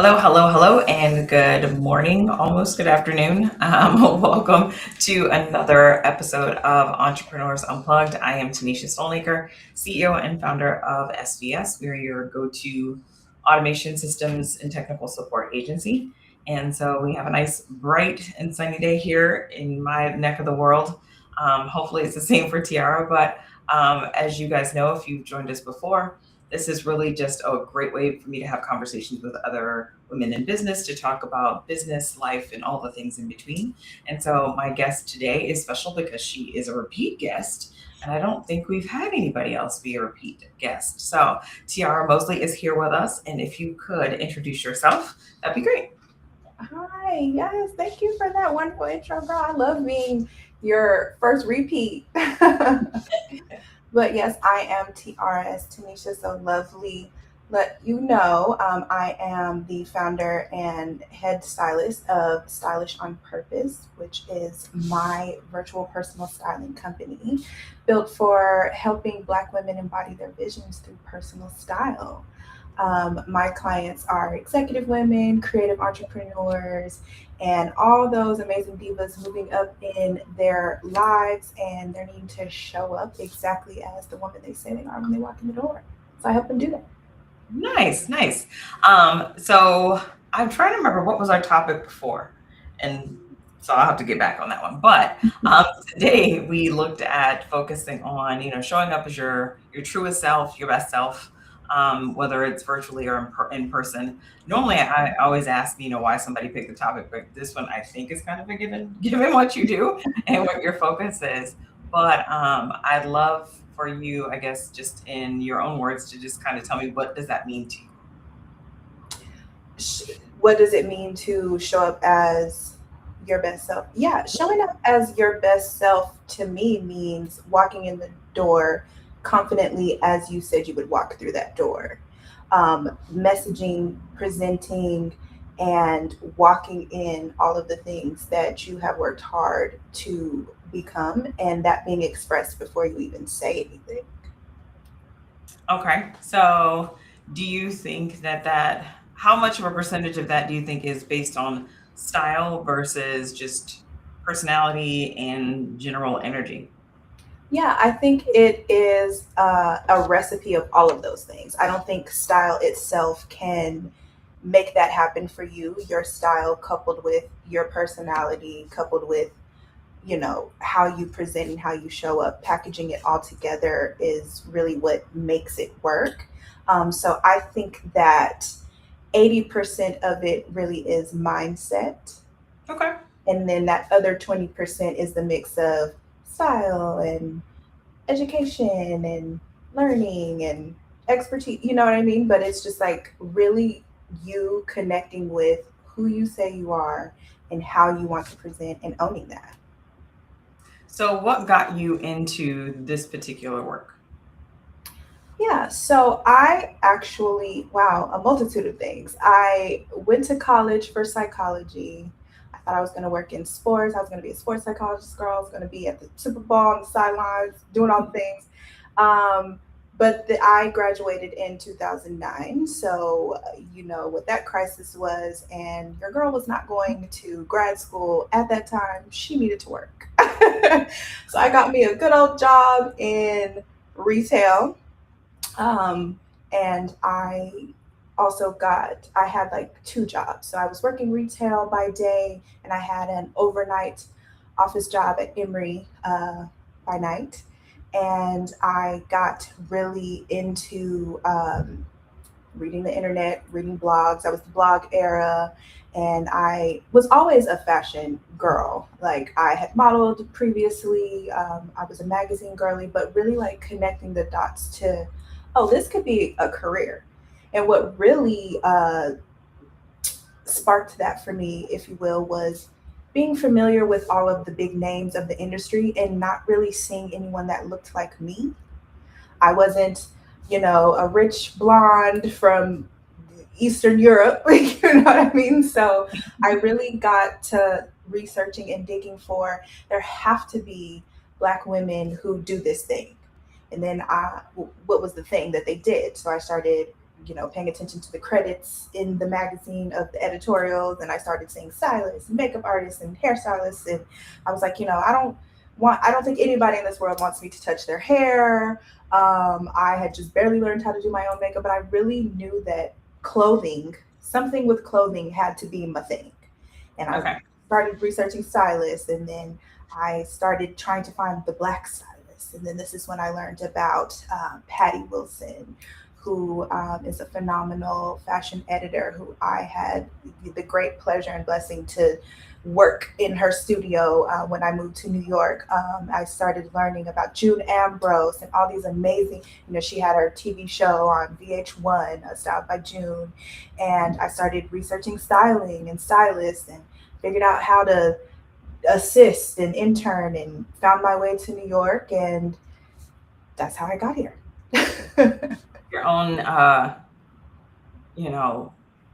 Hello, hello, hello, and good morning, almost good afternoon. Welcome to another episode of Entrepreneurs Unplugged. I am Tanisha Stolnaker, CEO and founder of SDS. We're your go-to automation systems and technical support agency. And so we have a nice, bright, and sunny day here in my neck of the world. Hopefully, it's the same for Tiara. But as you guys know, if you've joined us before, this is really just a great way for me to have conversations with other women in business to talk about business, life, and all the things in between. And so my guest today is special because she is a repeat guest. And I don't think we've had anybody else be a repeat guest. So Tiara Mosley is here with us. And if you could introduce yourself, that'd be great. Hi, yes, thank you for that wonderful intro, girl. I love being your first repeat. But yes, I am TRS Tanisha, so lovely. Let you know, I am the founder and head stylist of Stylish on Purpose, which is my virtual personal styling company built for helping Black women embody their visions through personal style. My clients are executive women, creative entrepreneurs, and all those amazing divas moving up in their lives and their need to show up exactly as the woman they say they are when they walk in the door. So I help them do that. Nice, nice. So I'm trying to remember what was our topic before. And so I'll have to get back on that one. But today we looked at focusing on, showing up as your truest self, your best self, whether it's virtually or in person. Normally, I always ask, why somebody picked the topic, but this one I think is kind of a given, given what you do and what your focus is. But I'd love for you, I guess, just in your own words, to just kind of tell me, what does that mean to you? What does it mean to show up as your best self? Yeah, showing up as your best self to me means walking in the door confidently as you said you would walk through that door. Messaging, presenting, and walking in all of the things that you have worked hard to become, and that being expressed before you even say anything. Okay. So do you think how much of a percentage of that do you think is based on style versus just personality and general energy? Yeah, I think it is a recipe of all of those things. I don't think style itself can make that happen for you. Your style, coupled with your personality, coupled with how you present and how you show up, packaging it all together is really what makes it work. So I think that 80% of it really is mindset, Okay. and then that other 20% is the mix of style and education and learning and expertise, you know what I mean? But it's just like really you connecting with who you say you are and how you want to present and owning that. So what got you into this particular work? Yeah, so I actually, wow, a multitude of things. I went to college for psychology. I thought I was going to work in sports. I was going to be a sports psychologist girl. I was going to be at the Super Bowl on the sidelines, doing all the things. Um, I graduated in 2009. So, what that crisis was, and your girl was not going to grad school at that time. She needed to work. So, I got me a good old job in retail, and I had like two jobs. So I was working retail by day, and I had an overnight office job at Emory by night. And I got really into reading the internet, reading blogs. That was the blog era. And I was always a fashion girl. Like I had modeled previously. I was a magazine girly, but really like connecting the dots to, oh, this could be a career. And what really sparked that for me, if you will, was being familiar with all of the big names of the industry and not really seeing anyone that looked like me. I wasn't, a rich blonde from Eastern Europe, you know what I mean? So I really got to researching and digging for there have to be Black women who do this thing. And then what was the thing that they did? So I started paying attention to the credits in the magazine of the editorials, and I started seeing stylists and makeup artists and hairstylists, and I was like, I don't think anybody in this world wants me to touch their hair. I had just barely learned how to do my own makeup, but I really knew that something with clothing had to be my thing. And I Okay. started researching stylists, and then I started trying to find the black stylist. And then this is when I learned about Patty Wilson, who is a phenomenal fashion editor who I had the great pleasure and blessing to work in her studio when I moved to New York. I started learning about June Ambrose and all these amazing, she had her TV show on VH1, Styled by June. And I started researching styling and stylists and figured out how to assist and intern and found my way to New York. And that's how I got here. Your own,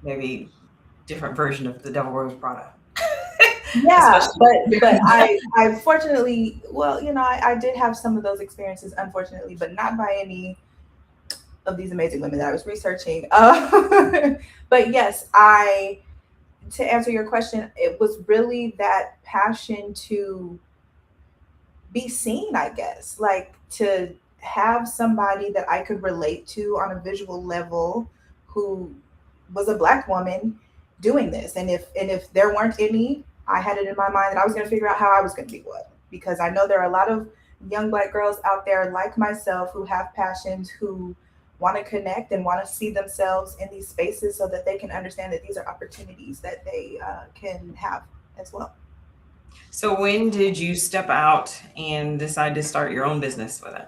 maybe different version of the Devil Wears Prada. Yeah, Especially. but I fortunately, well, I did have some of those experiences, unfortunately, but not by any of these amazing women that I was researching. But yes, to answer your question, it was really that passion to be seen, I guess, like to have somebody that I could relate to on a visual level who was a black woman doing this. And if there weren't any, I had it in my mind that I was going to figure out how I was going to be one, because I know there are a lot of young black girls out there like myself who have passions, who want to connect and want to see themselves in these spaces so that they can understand that these are opportunities that they can have as well. So when did you step out and decide to start your own business with it?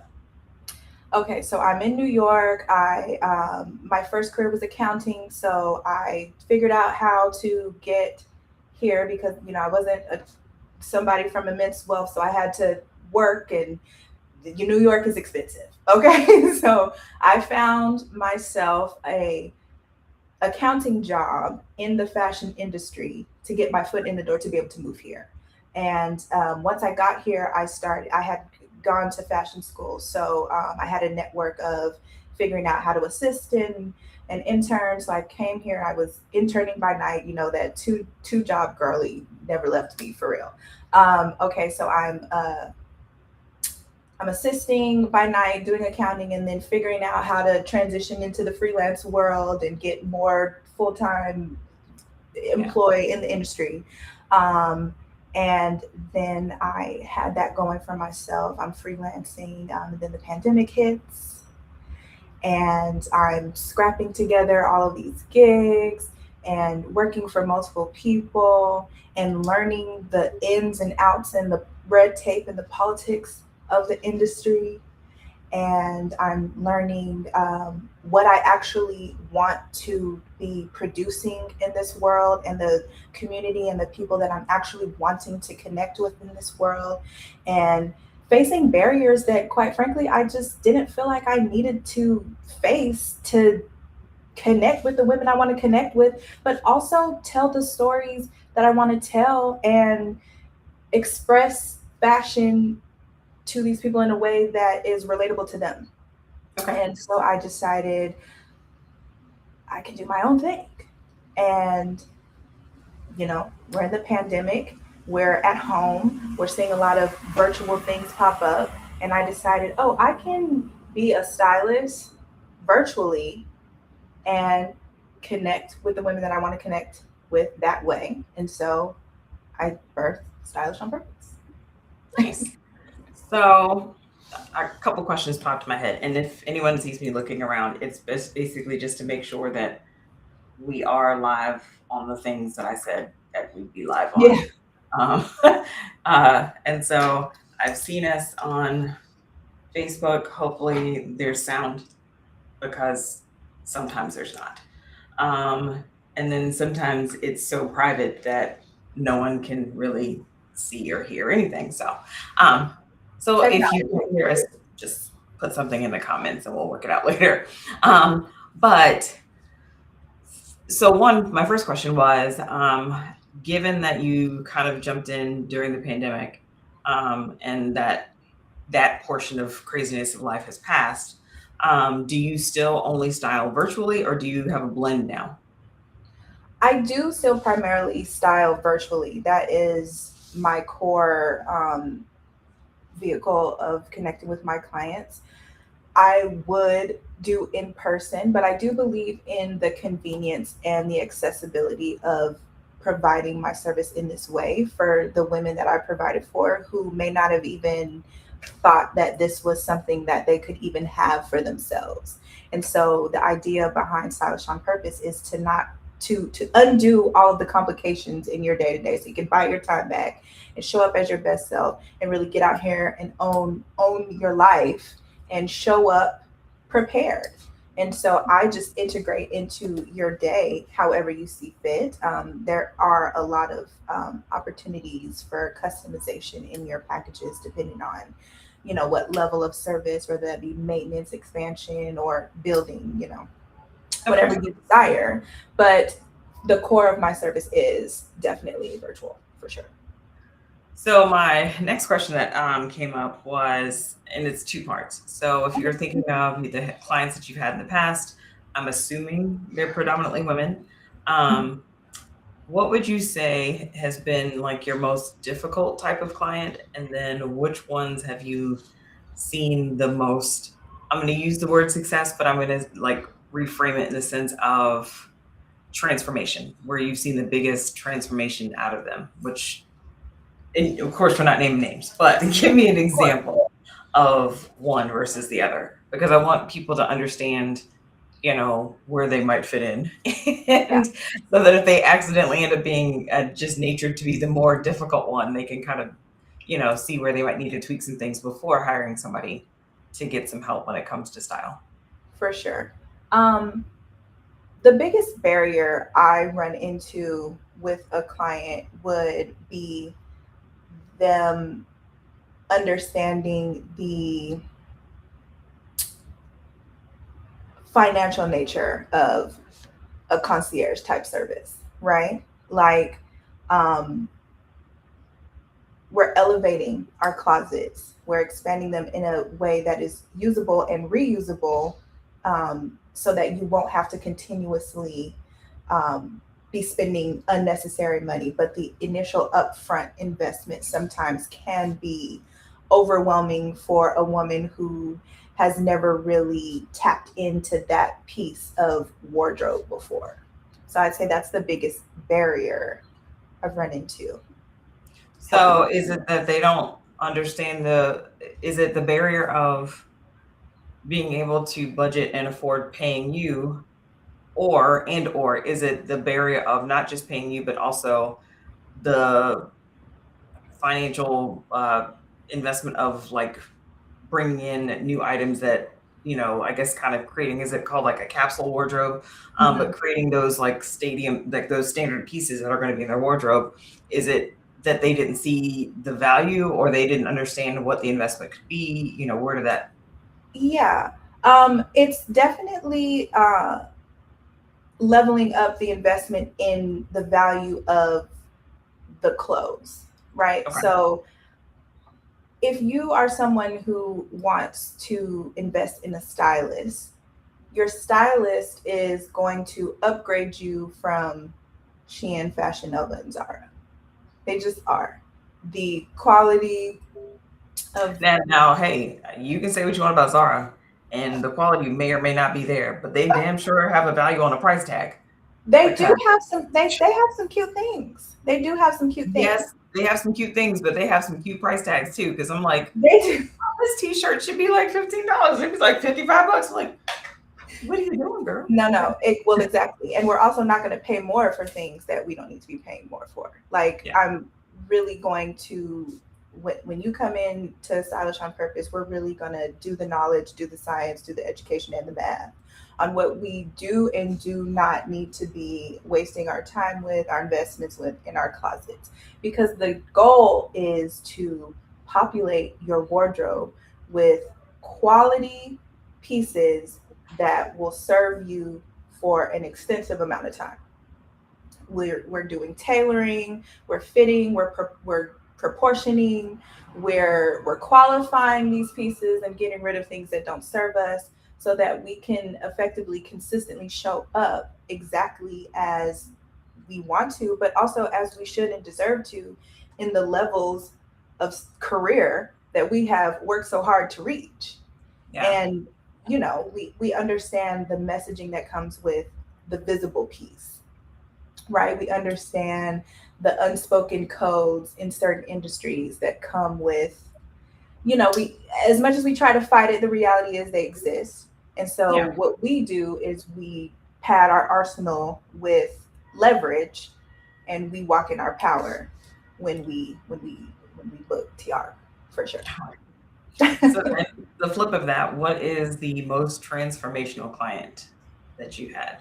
Okay, so I'm in New York. I My first career was accounting, so I figured out how to get here because I wasn't somebody from immense wealth, so I had to work, and New York is expensive. Okay, so I found myself a accounting job in the fashion industry to get my foot in the door to be able to move here. And once I got here, I had gone to fashion school. So I had a network of figuring out how to assist in an intern. So I came here, I was interning by night, that two job girly never left me for real. Okay, so I'm assisting by night, doing accounting, and then figuring out how to transition into the freelance world and get more full time Yeah. employee in the industry. Um, and then I had that going for myself. I'm freelancing, and then the pandemic hits, and I'm scrapping together all of these gigs and working for multiple people and learning the ins and outs and the red tape and the politics of the industry. And I'm learning what I actually want to be producing in this world and the community and the people that I'm actually wanting to connect with in this world, and facing barriers that, quite frankly, I just didn't feel like I needed to face to connect with the women I want to connect with, but also tell the stories that I want to tell and express fashion to these people in a way that is relatable to them. Okay. And so I decided I can do my own thing. And, we're in the pandemic, we're at home, we're seeing a lot of virtual things pop up. And I decided, oh, I can be a stylist virtually and connect with the women that I want to connect with that way. And so I birthed Stylish on Purpose. Nice. So a couple questions popped in my head, and if anyone sees me looking around, it's basically just to make sure that we are live on the things that I said that we'd be live on. Yeah. And so I've seen us on Facebook. Hopefully there's sound, because sometimes there's not. And then sometimes it's so private that no one can really see or hear anything. So if you can hear us, just put something in the comments and we'll work it out later. But so my first question was, given that you kind of jumped in during the pandemic, and that portion of craziness of life has passed, Do you still only style virtually, or do you have a blend now? I do still primarily style virtually. That is my core vehicle of connecting with my clients. I would do in person, but I do believe in the convenience and the accessibility of providing my service in this way for the women that I provided for who may not have even thought that this was something that they could even have for themselves. And so the idea behind Stylish on Purpose is to not to undo all of the complications in your day to day so you can buy your time back and show up as your best self and really get out here and own your life and show up prepared. And so I just integrate into your day however you see fit. There are a lot of opportunities for customization in your packages depending on, what level of service, whether that be maintenance, expansion, or building, Okay. whatever you desire. But the core of my service is definitely virtual for sure. So my next question that came up was, and it's two parts. So if you're thinking of the clients that you've had in the past, I'm assuming they're predominantly women. Um, what would you say has been like your most difficult type of client? And then which ones have you seen the most? I'm going to use the word success, but I'm going to like reframe it in the sense of transformation, where you've seen the biggest transformation out of them, which, and of course, we're not naming names, but give me an Of course. example of one versus the other, because I want people to understand, where they might fit in. Yeah, And so that if they accidentally end up being just natured to be the more difficult one, they can kind of, see where they might need to tweak some things before hiring somebody to get some help when it comes to style. for sure. Um, the biggest barrier I run into with a client would be them understanding the financial nature of a concierge type service, right? Like, um, we're elevating our closets, we're expanding them in a way that is usable and reusable, so that you won't have to continuously be spending unnecessary money. But the initial upfront investment sometimes can be overwhelming for a woman who has never really tapped into that piece of wardrobe before. So I'd say that's the biggest barrier I've run into helping. So is it that they don't understand is it the barrier of being able to budget and afford paying you, or is it the barrier of not just paying you, but also the financial investment of like bringing in new items that, I guess kind of creating, is it called like a capsule wardrobe? But Mhm. creating those like like those standard pieces that are going to be in their wardrobe. Is it that they didn't see the value, or they didn't understand what the investment could be? Where did that? Yeah, it's definitely leveling up the investment in the value of the clothes, right? Okay. So if you are someone who wants to invest in a stylist, your stylist is going to upgrade you from Shein, Fashion Nova, and Zara. They just are. The quality of Now, hey, you can say what you want about Zara, and the quality may or may not be there, but they damn sure have a value on a price tag. they do Okay. have some they have some cute things. They do have some cute Yes, things. they have some cute things, but they have some cute price tags too. Because I'm like, They do. this T-shirt should be like $15. It was like $55. I'm like, what are you doing, girl? No, Okay. no. Well, exactly. And we're also not going to pay more for things that we don't need to be paying more for. Like, Yeah. I'm really going to, when you come in to Stylish on Purpose, we're really going to do the knowledge, do the science, do the education, and the math on what we do and do not need to be wasting our time with, our investments with, in our closets. Because the goal is to populate your wardrobe with quality pieces that will serve you for an extensive amount of time. We're doing tailoring, we're fitting, we're proportioning, we're qualifying these pieces and getting rid of things that don't serve us. so that we can effectively, consistently show up exactly as we want to, but also as we should and deserve to in the levels of career that we have worked so hard to reach. Yeah. And, we understand the messaging that comes with the visible piece, right? We understand the unspoken codes in certain industries that come with, we, as much as we try to fight it, the reality is they exist. And so Yeah. what we do is we pad our arsenal with leverage, and we walk in our power when we book TR, for sure. So then the flip of that, what is the most transformational client that you had?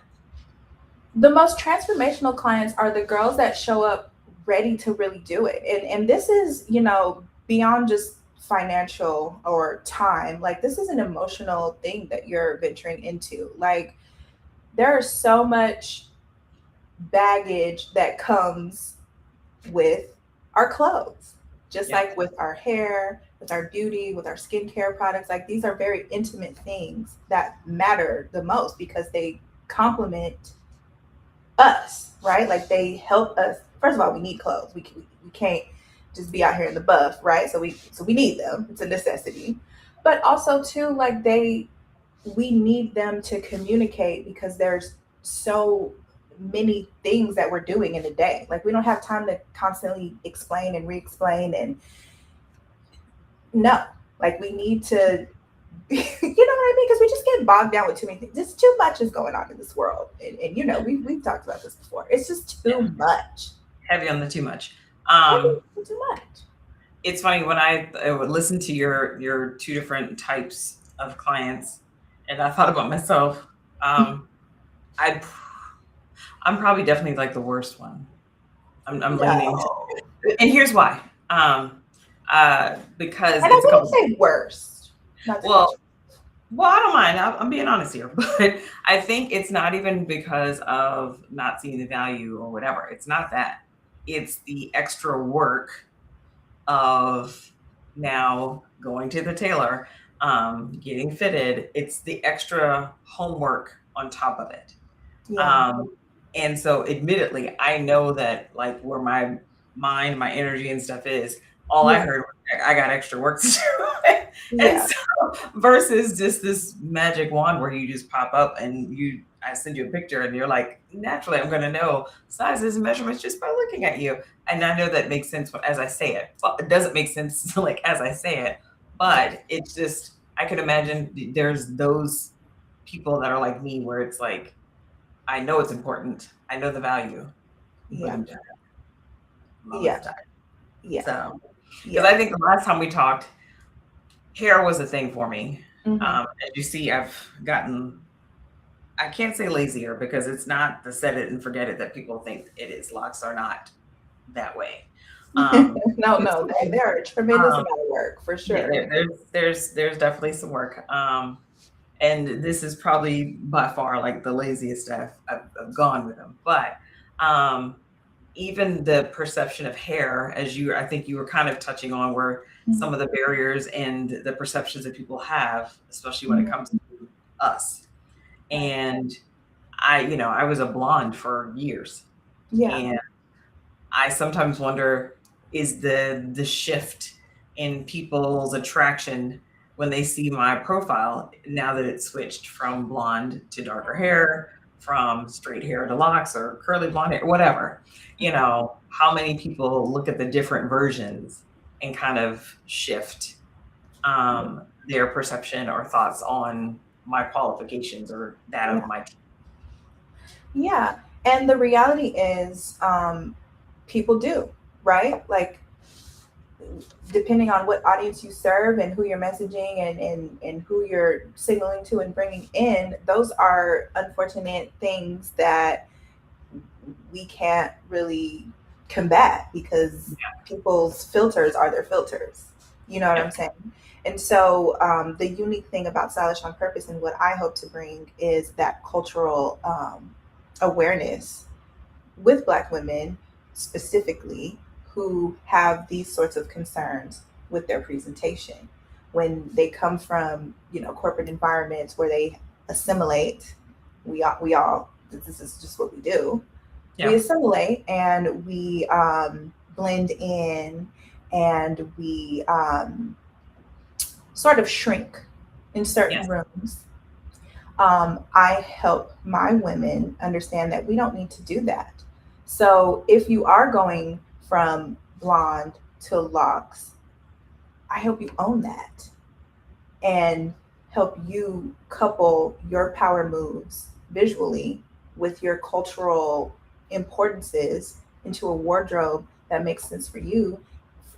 The most transformational clients are the girls that show up ready to really do it. And this is, beyond just financial or time. Like, this is an emotional thing that you're venturing into. Like, there is so much baggage that comes with our clothes, just Yeah. like with our hair, with our beauty, with our skincare products. Like, these are very intimate things that matter the most because they complement us, right? Like, they help us. First of all, we need clothes. We can't just be out here in the buff, right? So we need them. It's a necessity. But also too, like, we need them to communicate because there's so many things that we're doing in a day. Like, we don't have time to constantly explain and re-explain, and no, like, we need to you know what I mean? Because we just get bogged down with too many things. There's too much is going on in this world, and we've talked about this before. It's just too Yeah. much. Heavy on the too much. Too much. It's funny when I would listen to your two different types of clients, and I thought about myself. I I'm probably definitely like the worst one. I'm leaning, No, and here's why. Because and I it's a wouldn't couple. say worst. Not to cut Well, well, I don't mind. I'm being honest here, but I think it's not even because of not seeing the value or whatever. It's not that. It's the extra work of now going to the tailor, getting fitted. It's the extra homework on top of it. you. Yeah, Um, and so admittedly, I know that like where my mind, my energy and stuff is, all I yeah, heard was I got extra work to do. And yeah, so versus just this magic wand where you just pop up and I send you a picture and you're like, naturally I'm gonna know sizes and measurements just by looking at you. And I know that makes sense as I say it. Well, it doesn't make sense like as I say it, but it's just I can imagine there's those people that are like me where it's like I know it's important. I know the value, but yeah, I'm just a lot of yeah, the time. yeah, So, because yeah. I think the last time we talked, hair was a thing for me. Hmm. As you see, I've gotten, I can't say lazier because it's not the set it and forget it that people think it is. Locks are not that way. No, It's, no, there are a tremendous um, amount of work for yeah, sure. there's definitely some work. And this is probably by far like the laziest I've gone with them. But um, even the perception of hair, as I think you were kind of touching on, where some of the barriers and the perceptions that people have, especially when it Mhm. comes to us. Right. And I was a blonde for years, Yeah. and I sometimes wonder, is the shift in people's attraction when they see my profile now that it's switched from blonde to darker hair, from straight hair to locks or curly blonde hair, whatever, how many people look at the different versions and kind of shift their perception or thoughts on my qualifications or that Yeah. of my team. Yeah. And the reality is, people do, right? Like, depending on what audience you serve and who you're messaging, and who you're signaling to and bringing in, those are unfortunate things that we can't really combat because people's filters are their filters. You know what I'm Yep. saying? And so, the unique thing about Stylish on Purpose and what I hope to bring is that cultural awareness with Black women specifically who have these sorts of concerns with their presentation, when they come from, corporate environments where they assimilate. We all this is just what we do. We Yeah. assimilate and we blend in, and we sort of shrink in certain Yes. rooms. I help my women understand that we don't need to do that. So if you are going from blonde to locks, I help you own that and help you couple your power moves visually with your cultural importances into a wardrobe that makes sense for you,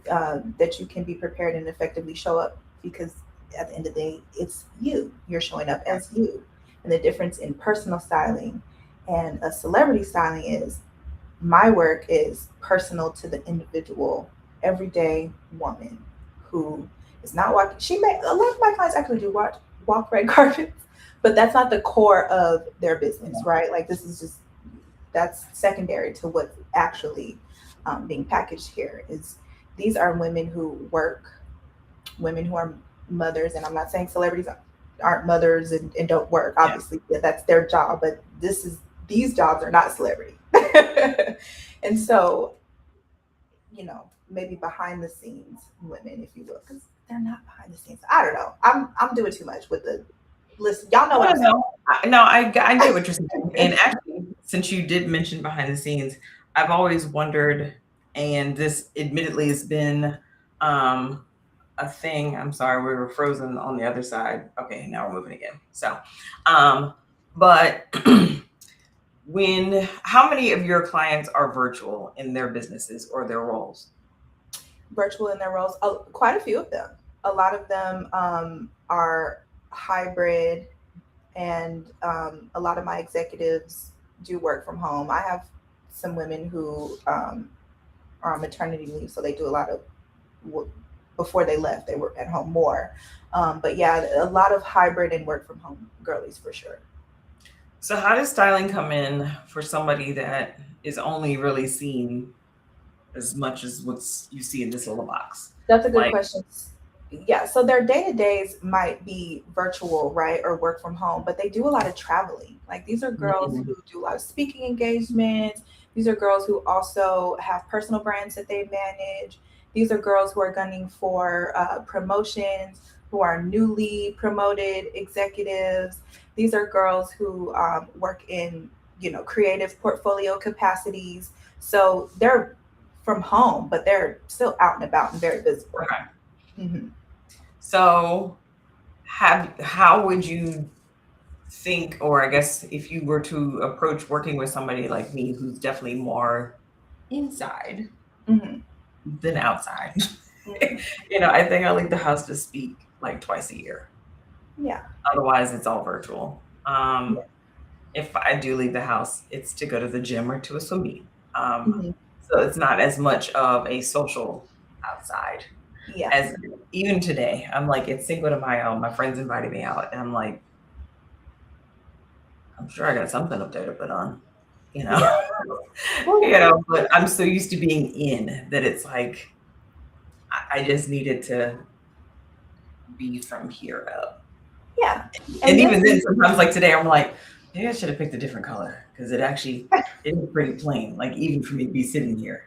that you can be prepared and effectively show up, because at the end of the day, it's you. You're showing up as you. And the difference in personal styling and a celebrity styling is my work is personal to the individual, everyday woman who is not walking. A lot of my clients actually do walk red carpets, but that's not the core of their business, right? Like this is just that's secondary to what's actually being packaged here. Is these are women who work, women who are mothers, and I'm not saying celebrities aren't mothers and don't work. Yeah. Obviously, yeah, that's their job, but these jobs are not celebrity. And so, maybe behind the scenes women, if you will, because they're not behind the scenes. I don't know. I'm doing too much with the list. Y'all know No, what no, I'm saying. no. I get what you're saying. And actually, since you did mention behind the scenes, I've always wondered, and this admittedly has been um, a thing. I'm sorry, we were frozen on the other side. Okay, now we're moving again. So, but how many of your clients are virtual in their businesses or their roles? Virtual in their roles, quite a few of them. A lot of them are hybrid, and a lot of my executives do work from home. I have some women who are on maternity leave, so they do a lot of before they left, they were at home more. But yeah, a lot of hybrid and work from home girlies for sure. So, how does styling come in for somebody that is only really seen as much as what's you see in this little box? That's a good Like, question. Yeah, so their day to days might be virtual, right, or work from home, but they do a lot of traveling. Like these are girls mm, who do a lot of speaking engagements. These are girls who also have personal brands that they manage. These are girls who are gunning for promotions, who are newly promoted executives. These are girls who work in, creative portfolio capacities. So they're from home, but they're still out and about and very visible. okay. Hmm. So, how would you think, or I guess if you were to approach working with somebody like me who's definitely more inside Hmm. than outside? Hmm. I think I leave the house to speak like twice a year. Yeah. Otherwise, it's all virtual. Yeah. If I do leave the house, it's to go to the gym or to a swim meet. Hmm. So it's not as much of a social outside Yeah. as even today. I'm like, it's Cinco de Mayo. My friends invited me out, and I'm like, I'm sure I got something up there to put on, you know, Yeah. Well, but I'm so used to being in that it's like, I just needed to be from here up. yeah. And And even this then, sometimes like today, I'm like, maybe I should have picked a different color because it is pretty plain, like even for me to be sitting here.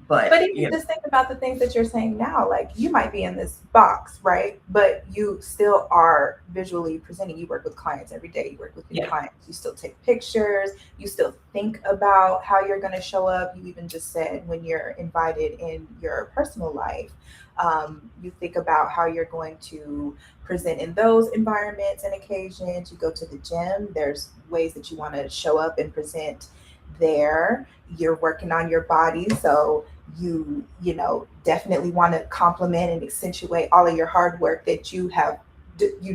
But But, even just think about the things that you're saying now. Like you might be in this box, right? But you still are visually presenting. You work with clients every day. You work with new yeah, clients. You still take pictures. You still think about how you're going to show up. You even just said when you're invited in your personal life, you think about how you're going to present in those environments and occasions. You go to the gym. There's ways that you want to show up and present there. You're working on your body, so you definitely want to compliment and accentuate all of your hard work that you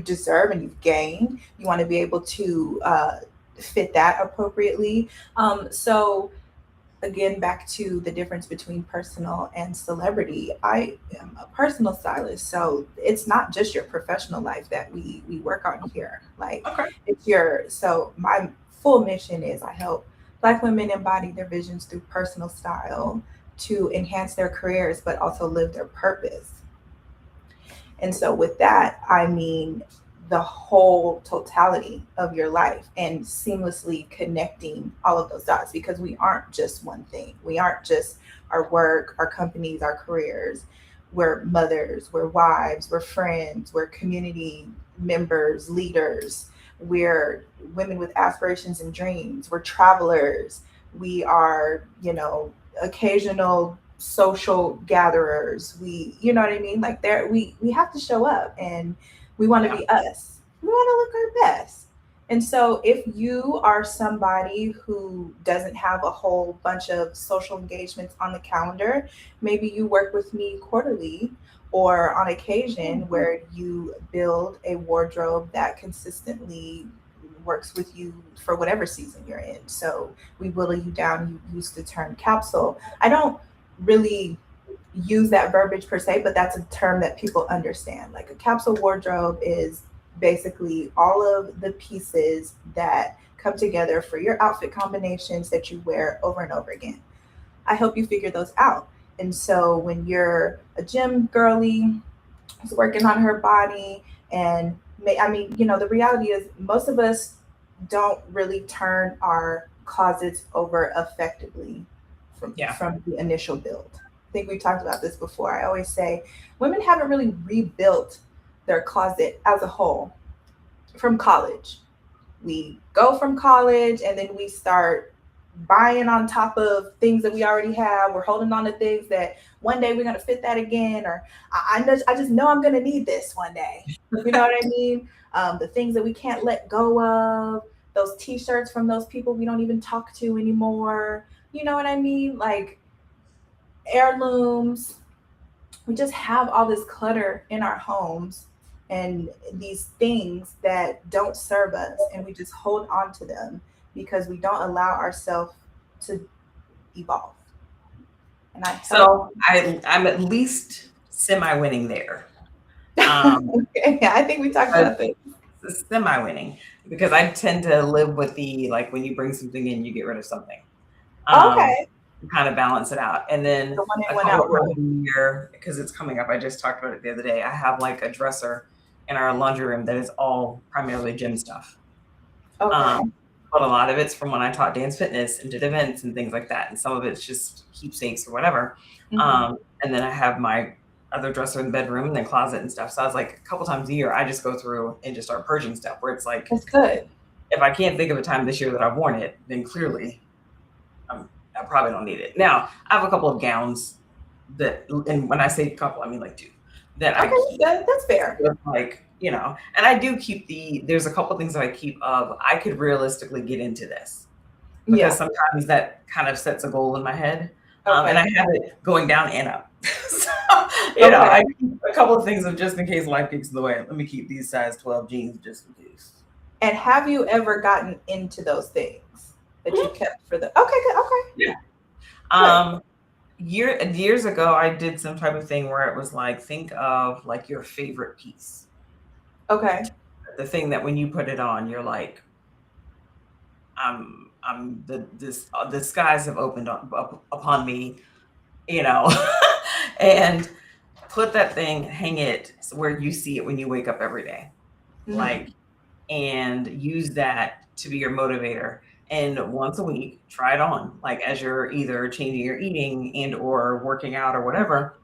deserve and you've gained. You want to be able to fit that appropriately. So again, back to the difference between personal and celebrity. I am a personal stylist, so it's not just your professional life that we work on here. Like okay. it's your so my full mission is I help Black women embody their visions through personal style to enhance their careers, but also live their purpose. And so, with that, I mean the whole totality of your life and seamlessly connecting all of those dots, because we aren't just one thing. We aren't just our work, our companies, our careers. We're mothers, we're wives, we're friends, we're community members, leaders, we're women with aspirations and dreams, we're travelers, we are, occasional social gatherers. We, you know what I mean? Like there, we have to show up, and we want to Yeah. be us. We want to look our best. And so, if you are somebody who doesn't have a whole bunch of social engagements on the calendar, maybe you work with me quarterly or on occasion where you build a wardrobe that consistently works with you for whatever season you're in. So we whittle you down. You use the term capsule. I don't really use that verbiage per se, but that's a term that people understand. Like a capsule wardrobe is basically all of the pieces that come together for your outfit combinations that you wear over and over again. I help you figure those out. And so when you're a gym girly who's working on her body, and I mean, the reality is most of us don't really turn our closets over effectively Yeah. from the initial build. I think we talked about this before. I always say women haven't really rebuilt their closet as a whole from college. We go from college and then we start buying on top of things that we already have. We're holding on to things that one day we're going to fit that again, or I just know I'm going to need this one day. You know what I mean? The things that we can't let go of, those T-shirts from those people we don't even talk to anymore. You know what I mean? Like heirlooms. We just have all this clutter in our homes and these things that don't serve us, and we just hold on to them because we don't allow ourselves to evolve. And I help. So I'm at least semi-winning there. Um, Okay, I think we talked but about this. semi-winning because I tend to live with the like when you bring something in, you get rid of something. Um, Okay, kind of balance it out. And then the one in, a one couple out of rule. times a year, because it's coming up, I just talked about it the other day. I have like a dresser in our laundry room that is all primarily gym stuff. Okay. Um, but a lot of it's from when I taught dance fitness and did events and things like that. And some of it's just keepsakes or whatever. Hmm. And then I have my other dresser in the bedroom and then closet and stuff. So I was like, a couple times a year, I just go through and just start purging stuff where it's like, That's good. if I can't think of a time this year that I've worn it, then clearly I probably don't need it. Now, I have a couple of gowns that, and when I say couple, I mean like two that I Okay, keep. that's fair. Like, and I do keep there's a couple things that I keep of, I could realistically get into this because Yeah. sometimes that kind of sets a goal in my head. And I Okay. have it going down and up. So, Okay. I keep a couple of things of just in case life gets in the way. Let me keep these size 12 jeans just in case. And have you ever gotten into those things that you Mhm. kept for the? Okay, good. Okay, Yeah. good. Um, years ago, I did some type of thing where it was like, think of like your favorite piece, Okay. the thing that when you put it on, you're like, the skies have opened up upon me, you know, and put that thing, hang it where you see it when you wake up every day, like, Hmm. and use that to be your motivator. And once a week, try it on, like as you're either changing your eating and or working out or whatever,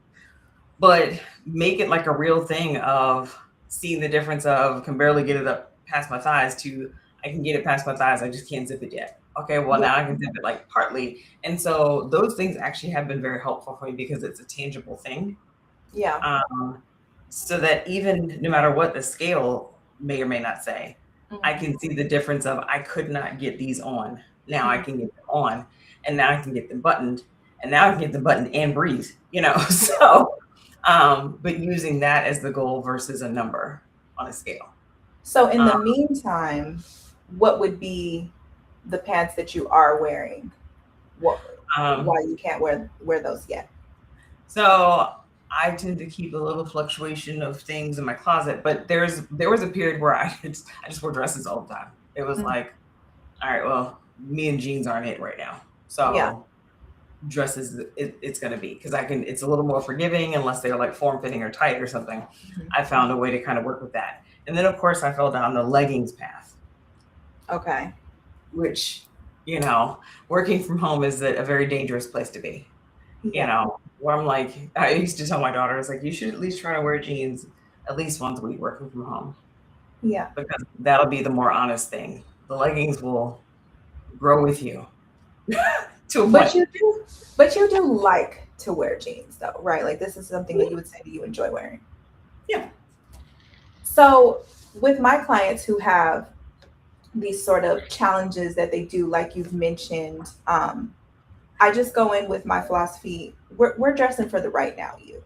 but make it like a real thing of seeing the difference of can barely get it up past my thighs to I can get it past my thighs. I just can't zip it yet. Okay, well Yeah. now I can zip it like partly. And so those things actually have been very helpful for me because it's a tangible thing. Yeah. Um, so that even no matter what the scale may or may not say, I Hmm. can see the difference of I could not get these on. Now I Hmm. can get them on, and now I can get them buttoned, and now I can get them buttoned and breathe, Yeah. So, but using that as the goal versus a number on a scale. So in Um, the meantime, what would be the pants that you are wearing? What? Why um, you can't wear those yet? so I tend to keep a little fluctuation of things in my closet, but there was a period where I just wore dresses all the time. It was Mhm. like, all right, well, me and jeans aren't it right now. Yeah. So, dresses it's going to be, because it's a little more forgiving unless they're like form fitting or tight or something. Mhm. I found a way to kind of work with that. And then of course I fell down the leggings path, Okay. which, working from home is a very dangerous place to be. Yeah. Where I'm like, I used to tell my daughter, I was like, you should at least try to wear jeans at least once a week working from home, Yeah. because that'll be the more honest thing. The leggings will grow with you to a But point. you do like to wear jeans though, right? Like this is something that you would say that you enjoy wearing. Yeah. So with my clients who have these sort of challenges that they do, like you've mentioned, I just go in with my philosophy. We're dressing for the right now, you.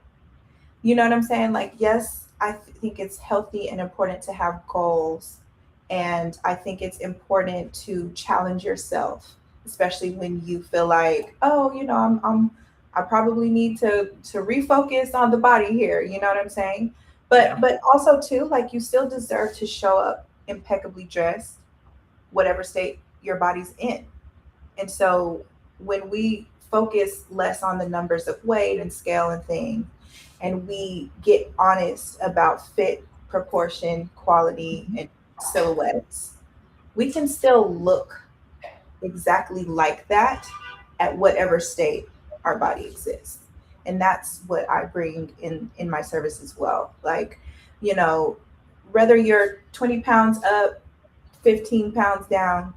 You know what I'm saying? Like, yes, think it's healthy and important to have goals. And I think it's important to challenge yourself, especially when you feel like, oh, I probably need to refocus on the body here. You know what I'm saying? But Yeah. but also too, like you still deserve to show up impeccably dressed, whatever state your body's in. And so when we focus less on the numbers of weight and scale and things, and we get honest about fit, proportion, quality, and silhouettes, we can still look exactly like that at whatever state our body exists. And that's what I bring in my service as well. Like, you know, whether you're 20 pounds up, 15 pounds down,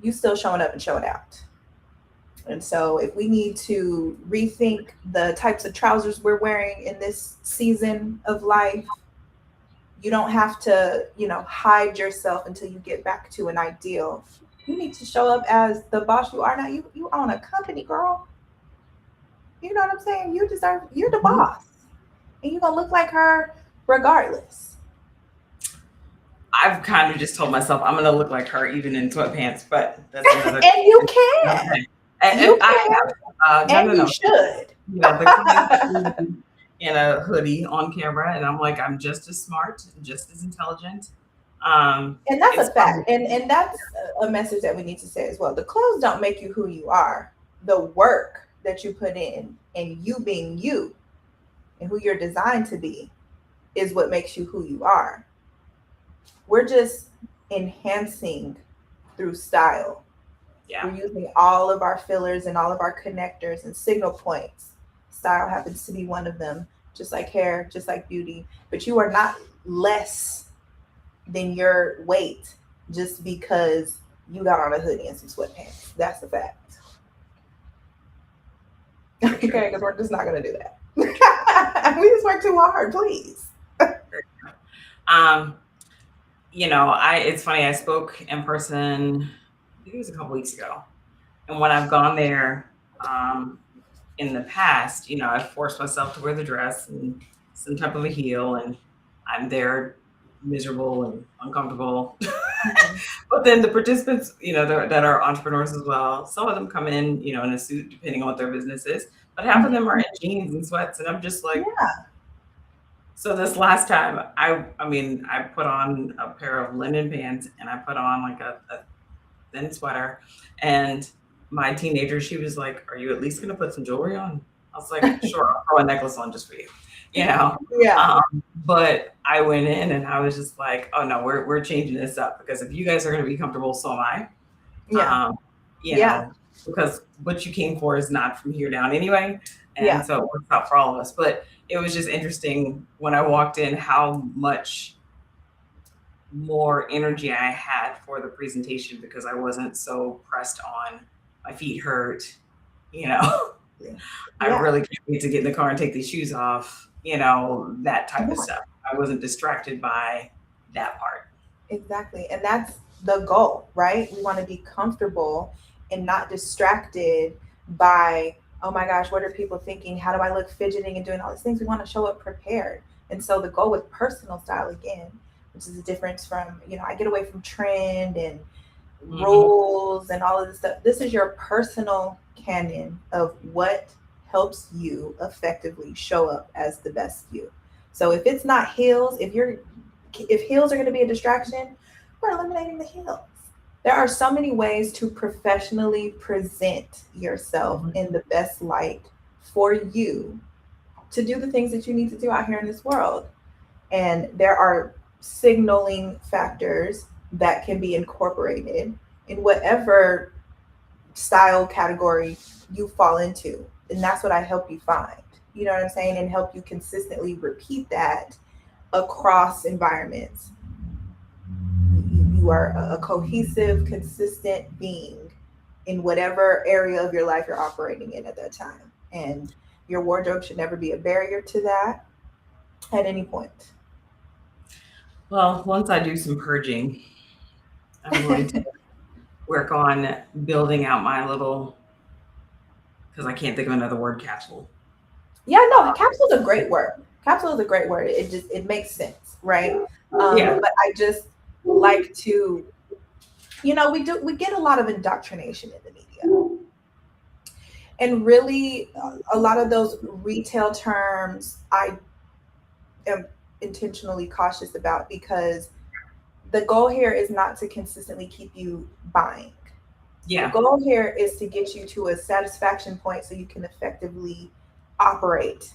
you still showing up and showing out. And so, if we need to rethink the types of trousers we're wearing in this season of life, you don't have to, hide yourself until you get back to an ideal. You need to show up as the boss you are now. You own a company, girl. You know what I'm saying? You're the Mhm. boss. And you're gonna look like her regardless. I've kind of just told myself I'm going to look like her even in sweatpants, but that's another. And you Okay. can. And You I can. have, no, And no, you no. should. The clients see me in a hoodie on camera, and I'm like, I'm just as smart, just as intelligent. And that's It's a fun. fact. And that's a message that we need to say as well. The clothes don't make you who you are. The work that you put in and you being you and who you're designed to be is what makes you who you are. We're just enhancing through style. Yeah. We're using all of our fillers and all of our connectors and signal points. Style happens to be one of them, just like hair, just like beauty. But you are not less than your weight just because you got on a hoodie and some sweatpants. That's the fact. Very Okay, true. because we're just not going to do that. We just work too hard, please. Um, it's funny. I spoke in person, I think it was a couple weeks ago. And when I've gone there, in the past, I've forced myself to wear the dress and some type of a heel, and I'm there miserable and uncomfortable. Mhm. But then the participants, that are entrepreneurs as well, some of them come in, in a suit, depending on what their business is, but half of them are in jeans and sweats. And I'm just like, Yeah. so this last time, I put on a pair of linen pants and I put on like a thin sweater. And my teenager, she was like, "Are you at least gonna put some jewelry on?" I was like, "Sure, I'll throw a necklace on just for you." You know. Yeah. But I went in and I was just like, "Oh no, we're changing this up, because if you guys are gonna be comfortable, so am I." Yeah. Um, Yeah. because what you came for is not from here down anyway. And Yeah. so it works out for all of us. But it was just interesting when I walked in how much more energy I had for the presentation, because I wasn't so pressed on my feet hurt, you know, I Yeah. really can't wait to get in the car and take these shoes off, that type of Yeah. stuff. I wasn't distracted by that part. Exactly. And that's the goal, right? We want to be comfortable and not distracted by, oh my gosh, what are people thinking? How do I look fidgeting and doing all these things? We want to show up prepared. And so the goal with personal style, again, which is the difference from, I get away from trend and Hmm. rules and all of this stuff. This is your personal canon of what helps you effectively show up as the best you. So if it's not heels, if heels are going to be a distraction, we're eliminating the heels. There are so many ways to professionally present yourself Mhm. in the best light for you to do the things that you need to do out here in this world. And there are signaling factors that can be incorporated in whatever style category you fall into. And that's what I help you find. You know what I'm saying? And help you consistently repeat that across environments. You are a cohesive, consistent being in whatever area of your life you're operating in at that time. And your wardrobe should never be a barrier to that at any point. Well, once I do some purging, I'm going to work on building out my little, because I can't think of another word, capsule. Yeah, no, capsule is a great word. Capsule is a great word. It makes sense, right? Yeah. But I just like to, we get a lot of indoctrination in the media, and really a lot of those retail terms I am intentionally cautious about, because the goal here is not to consistently keep you buying. The Yeah. goal here is to get you to a satisfaction point so you can effectively operate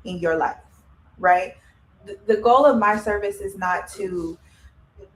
in your life, right? The goal of my service is not to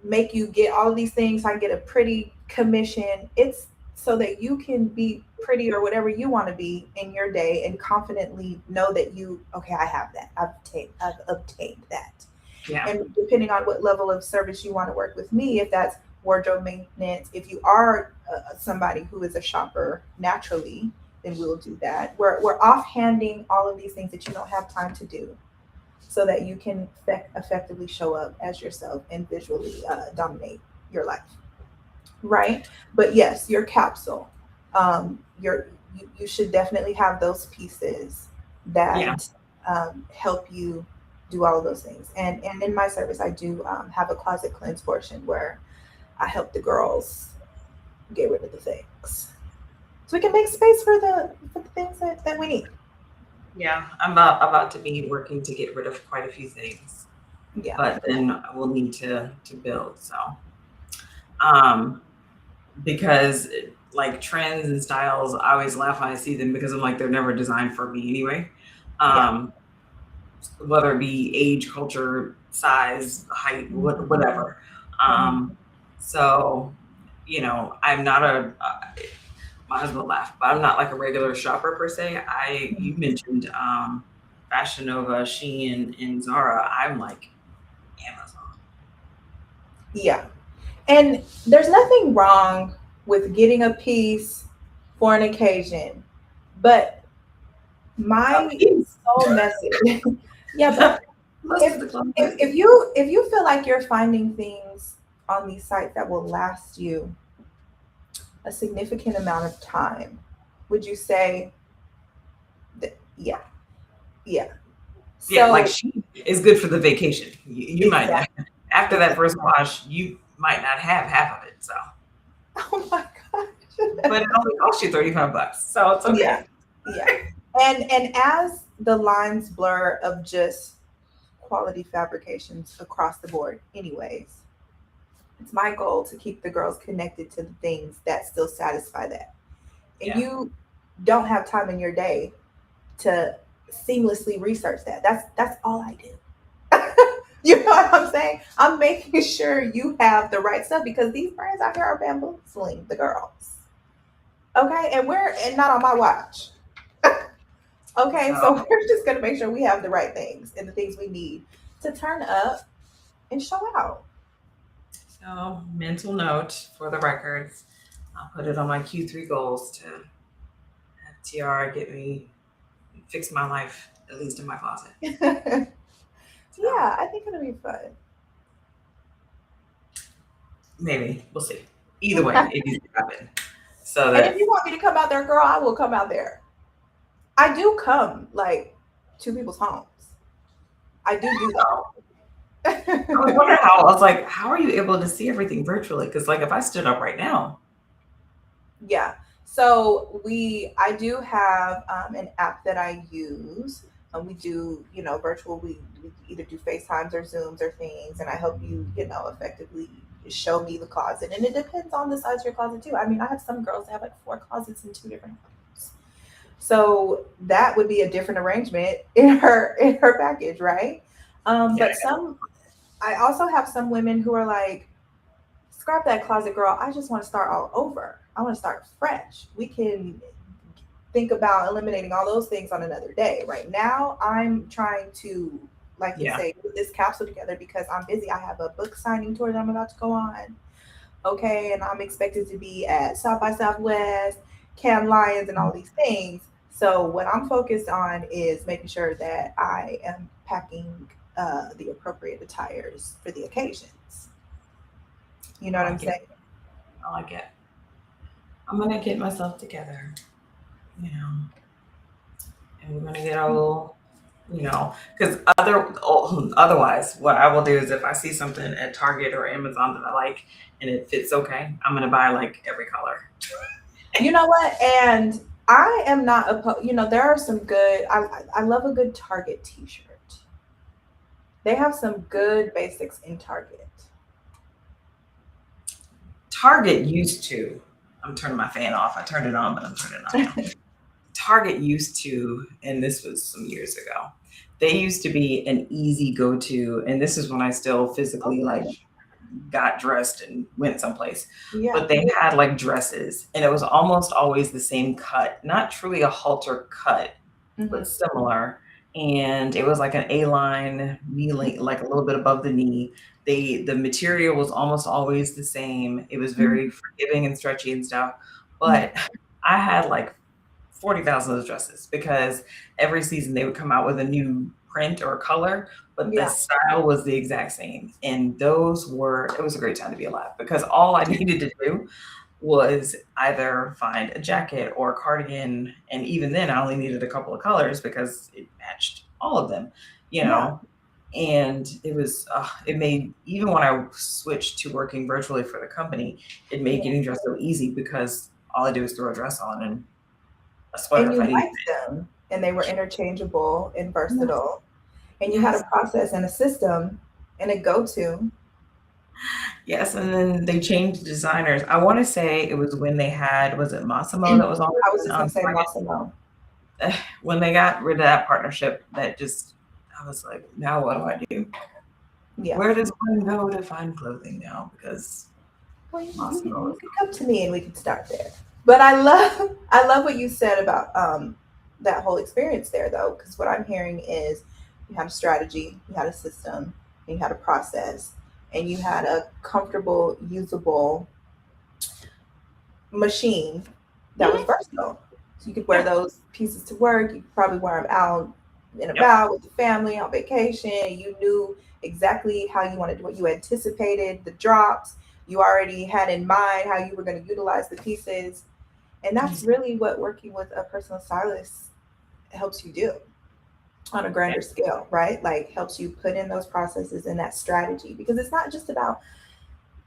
make you get all of these things so I get a pretty commission. It's so that you can be pretty or whatever you want to be in your day and confidently know that okay, I have that. I've obtained that. Yeah. And depending on what level of service you want to work with me, if that's wardrobe maintenance, if you are somebody who is a shopper naturally, then we'll do that. We're offhanding all of these things that you don't have time to do so that you can effectively show up as yourself and visually dominate your life, right? But yes, your capsule, you should definitely have those pieces Yeah. that help you do all of those things. And in my service, I do have a closet cleanse portion where I help the girls get rid of the things, so we can make space for the things that we need. Yeah. I'm about to be working to get rid of quite a few things, Yeah, but then we'll need to build. So, um, because like trends and styles, I always laugh when I see them because I'm like, they're never designed for me anyway. yeah. Um, whether it be age, culture, size, height, Mhm. whatever. Mhm. Um, so, I'm not my husband laughed, but I'm not like a regular shopper per se. You mentioned Fashion Nova, Shein, and Zara. I'm like Amazon. Yeah. And there's nothing wrong with getting a piece for an occasion, but A my piece. sole message, yeah, but Most of if the closet. if you feel like you're finding things on these sites that will last you a significant amount of time, would you say that? Yeah, yeah. Yeah, like So she is good for the vacation. You might not, exactly, after that first exactly. wash, you might not have half of it. So, Oh my but gosh. it only costs you $35, so it's Yeah, okay. yeah. And as the lines blur of just quality fabrications across the board, anyways, it's my goal to keep the girls connected to the things that still satisfy that. And Yeah. you don't have time in your day to seamlessly research that. That's all I do. You know what I'm saying? I'm making sure you have the right stuff because these brands out here are bamboozling the girls. Okay, and not on my watch. Okay, so So, we're just gonna make sure we have the right things and the things we need to turn up and show out. mental note for the records. I'll put it on my Q3 goals to have Tiara get me fix my life, at least in my closet. Yeah, So I think it'll be fun. maybe we'll see. Either way, it needs to happen. So And if that you want me to come out there, girl, I will come out there. I do come like to people's homes. I do I was that. wondering how I was like, how are you able to see everything virtually? Because like if I stood up right now, Yeah. So I do have an app that I use. We do, virtual. We either do FaceTimes or Zooms or things, and I help you, effectively, show me the closet. And it depends on the size of your closet too. I mean, I have some girls that have like 4 closets in 2 different homes. So that would be a different arrangement in her package, right? Yeah. But some I also have some women who are like, scrap that closet, girl. I just want to start all over. I want to start fresh. We can think about eliminating all those things on another day. Right now, I'm trying to, like you Yeah. say, put this capsule together because I'm busy. I have a book signing tour that I'm about to go on. Okay, and I'm expected to be at South by Southwest, Cannes Lions, and all these things. So what I'm focused on is making sure that I am packing the appropriate attires for the occasions. You know I what I'm like it. saying? I like it. I'm gonna get myself together, you know, and we're gonna get a little, because otherwise, what I will do is if I see something at Target or Amazon that I like and it fits okay, I'm gonna buy like every color. You know what? And I am not opposed. There are some good. I love a good Target T-shirt. They have some good basics in Target. Target used to. I'm turning my fan off. I turned it on, but I'm turning it on now. Target used to, and this was some years ago, they used to be an easy go to. And this is when I still Oh physically like gosh. got dressed and went someplace. Yeah. But they had like dresses, and it was almost always the same cut, not truly a halter cut, Hmm. but similar. And it was like an A line, knee length, like a little bit above the knee. The material was almost always the same. It was very forgiving and stretchy and stuff. But I had like 40,000 of those dresses because every season they would come out with a new print or color, but the Yeah. style was the exact same. And it was a great time to be alive because all I needed to do was either find a jacket or a cardigan. And even then, I only needed a couple of colors because it matched all of them, you Yeah. know. And it made, even when I switched to working virtually for the company, it made Yeah. getting dressed so easy because all I do is throw a dress on and a sweater And if you I need liked them, and they were interchangeable and it. versatile, and you had a Yes, process and a system and a go-to. yes, and then they changed designers. I want to say it was when they had, was it Massimo that was always I was just gonna say Target? Massimo. When they got rid of that partnership, I was like, now what do I do? Yeah. Where does one go to find clothing now? Because Well, Massimo you is could come to me and we could start there. But I love what you said about that whole experience there, though, because what I'm hearing is you had a strategy, you had a system, and you had a process, and you had a comfortable, usable machine that was Mhm. versatile. So you could wear Yeah, those pieces to work. You could probably wear them out and yep. about with the family on vacation. You knew exactly how you wanted, what you anticipated, the drops. You already had in mind how you were going to utilize the pieces. And that's really what working with a personal stylist helps you do on a Yeah. grander scale, right? Like helps you put in those processes and that strategy because it's not just about,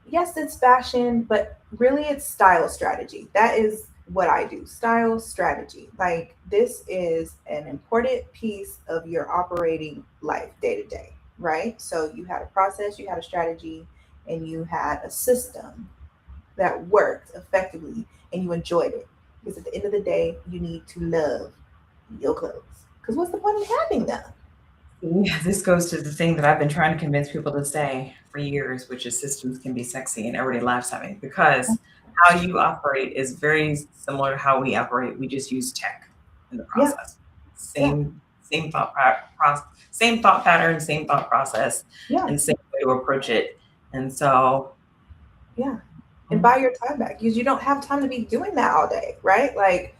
yes, it's fashion, but really it's style strategy. That is what I do. Style strategy. Like this is an important piece of your operating life day to day, right? So you had a process, you had a strategy, and you had a system that worked effectively and you enjoyed it. Because at the end of the day, you need to love your clothes. Because what's the point of having them? Yeah, this goes to the thing that I've been trying to convince people to say for years, which is systems can be sexy, and everybody laughs at me because how you operate is very similar to how we operate. We just use tech in the Yeah, process. yeah, Same same thought pattern, same thought process, yeah, and same way to approach it. And so, yeah. And mm, buy your time back because you don't have time to be doing that all day, right? Like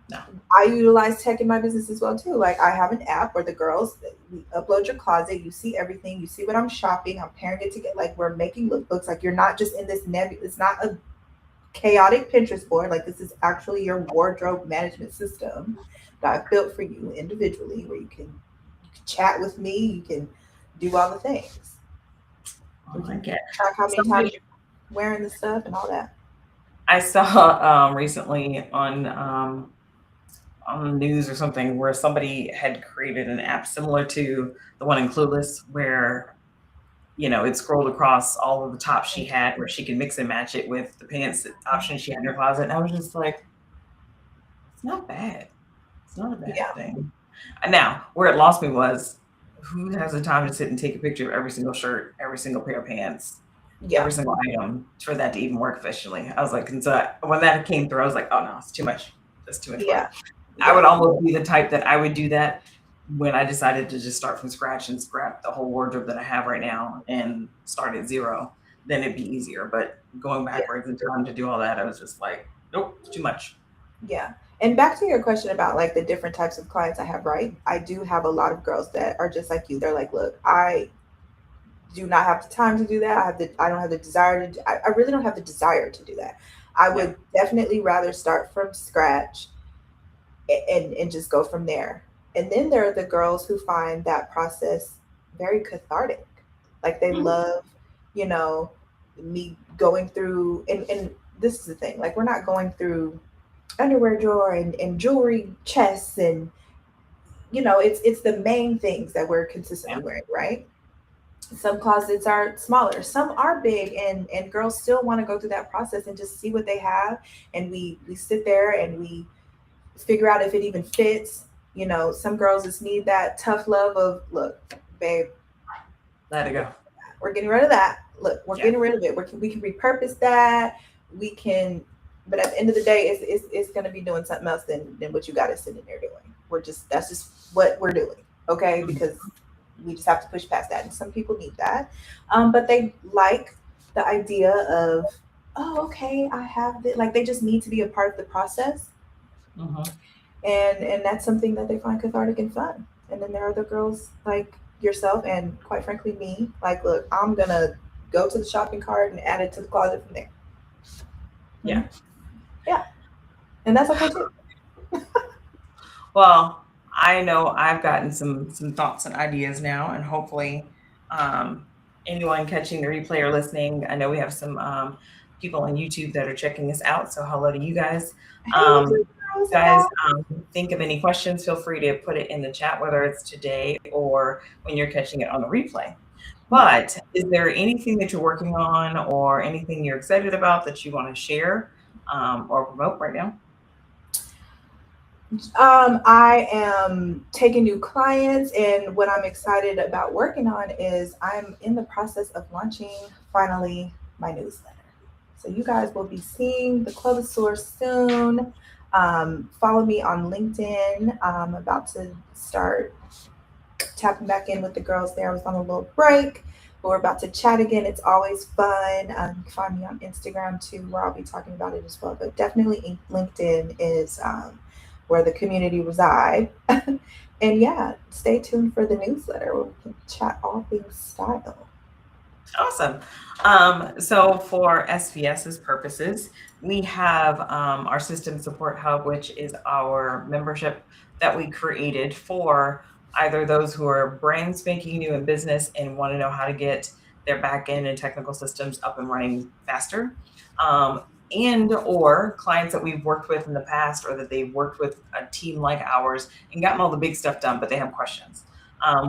no, I utilize tech in my business as well too. Like I have an app where the girls we upload your closet, you see everything, you see what I'm shopping, I'm pairing it together. Like we're making lookbooks. Like you're not just in this It's not a chaotic Pinterest board. Like this is actually your wardrobe management system that I've built for you individually, where you can chat with me, you can do all the things. I We can like it. track how many times Somebody you're wearing the stuff and all that. I saw recently on the news or something where somebody had created an app similar to the one in Clueless, where it scrolled across all of the tops she had where she could mix and match it with the pants option she had in her closet. And I was just like, it's not bad. It's not a bad Yeah. thing. And now, where it lost me was who has the time to sit and take a picture of every single shirt, every single pair of pants, every Yeah. single item for that to even work efficiently? I was like, and so when that came through, I was like, oh no, it's too much. That's too much work. Yeah. I would Yeah. almost be the type that I would do that when I decided to just start from scratch and scrap the whole wardrobe that I have right now and start at zero. Then it'd be easier. But going Yeah. backwards in time to do all that, I was just like, nope, it's too much. Yeah. And back to your question about like the different types of clients I have, right? I do have a lot of girls that are just like you. They're like, look, I do not have the time to do that. I don't have the desire to, I really don't have the desire to do that. I Yeah. would definitely rather start from scratch and just go from there. And then there are the girls who find that process very cathartic. Like they Mhm. love, you know, me going through, and this is the thing, like we're not going through underwear drawer and jewelry chests and it's the main things that we're consistently Yeah. wearing, right? Some closets are smaller, some are big, and girls still want to go through that process and just see what they have, and we sit there and we figure out if it even fits. Some girls just need that tough love of, look, babe, Let it go. we're getting rid of that. Look, we're Yeah. getting rid of it. We can repurpose that. We can, but at the end of the day, it's going to be doing something else than what you got us sitting there doing. That's just what we're doing, okay? Mhm. Because we just have to push past that, and some people need that, but they like the idea of, oh, okay, I have this. Like they just need to be a part of the process, Mhm. and that's something that they find cathartic and fun. And then there are the girls like yourself and quite frankly me, like, look, I'm gonna go to the shopping cart and add it to the closet from there. Yeah. Mhm. Yeah, and that's okay too. Well, I know I've gotten some thoughts and ideas now, and hopefully, um, anyone catching the replay or listening, I know we have some people on YouTube that are checking us out. So hello to you guys. Hey, YouTube You girls, guys, hi. think of any questions, feel free to put it in the chat, whether it's today or when you're catching it on the replay. But is there anything that you're working on or anything you're excited about that you want to share or promote right now? I am taking new clients, and what I'm excited about working on is I'm in the process of launching finally my newsletter. So you guys will be seeing the Clothing Source soon. Follow me on LinkedIn. I'm about to start tapping back in with the girls there. I was on a little break, but we're about to chat again. It's always fun. You can find me on Instagram too, where I'll be talking about it as well. But definitely LinkedIn is where the community reside. And yeah, stay tuned for the newsletter where we can chat all things style. Awesome. So for SVS's purposes, we have our System Support Hub, which is our membership that we created for either those who are brand spanking new in business and want to know how to get their back end and technical systems up and running faster, and or clients that we've worked with in the past or that they've worked with a team like ours and gotten all the big stuff done, but they have questions.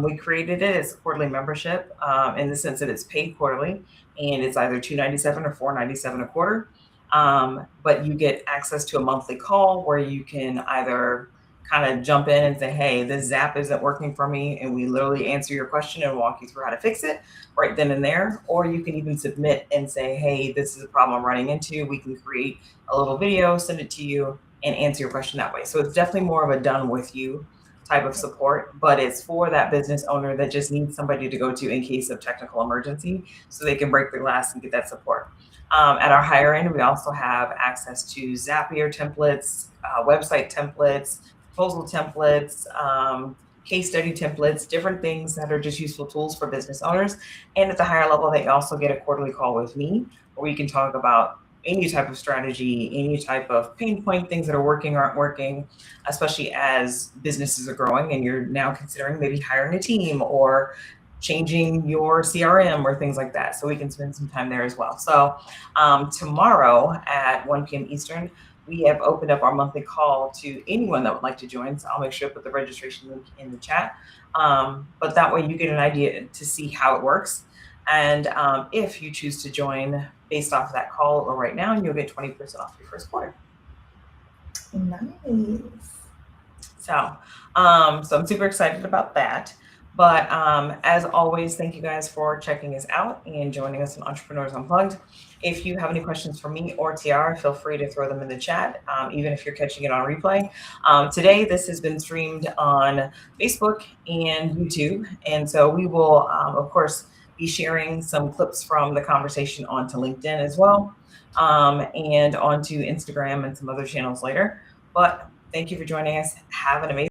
We created it as a quarterly membership in the sense that it's paid quarterly, and it's either $297 or $497 a quarter. But you get access to a monthly call where you can either kind of jump in and say, hey, this Zap isn't working for me, and we literally answer your question and walk you through how to fix it right then and there. Or you can even submit and say, hey, this is a problem I'm running into. We can create a little video, send it to you, and answer your question that way. So it's definitely more of a done with you type of support, but it's for that business owner that just needs somebody to go to in case of technical emergency so they can break the glass and get that support. At our higher end, we also have access to Zapier templates, website templates, proposal templates, case study templates, different things that are just useful tools for business owners. And at the higher level, they also get a quarterly call with me where we can talk about any type of strategy, any type of pain point, things that are working, aren't working, especially as businesses are growing and you're now considering maybe hiring a team or changing your CRM or things like that. So we can spend some time there as well. So tomorrow at 1 p.m. Eastern, we have opened up our monthly call to anyone that would like to join. So I'll make sure to put the registration link in the chat. But that way you get an idea to see how it works. And if you choose to join based off of that call or right now, you'll get 20% off your first quarter. Nice. So I'm super excited about that. But as always, thank you guys for checking us out and joining us on Entrepreneurs Unplugged. If you have any questions for me or Tiara, feel free to throw them in the chat, even if you're catching it on replay. Today, this has been streamed on Facebook and YouTube. And so we will, of course, be sharing some clips from the conversation onto LinkedIn as well, and onto Instagram and some other channels later. But thank you for joining us. Have an amazing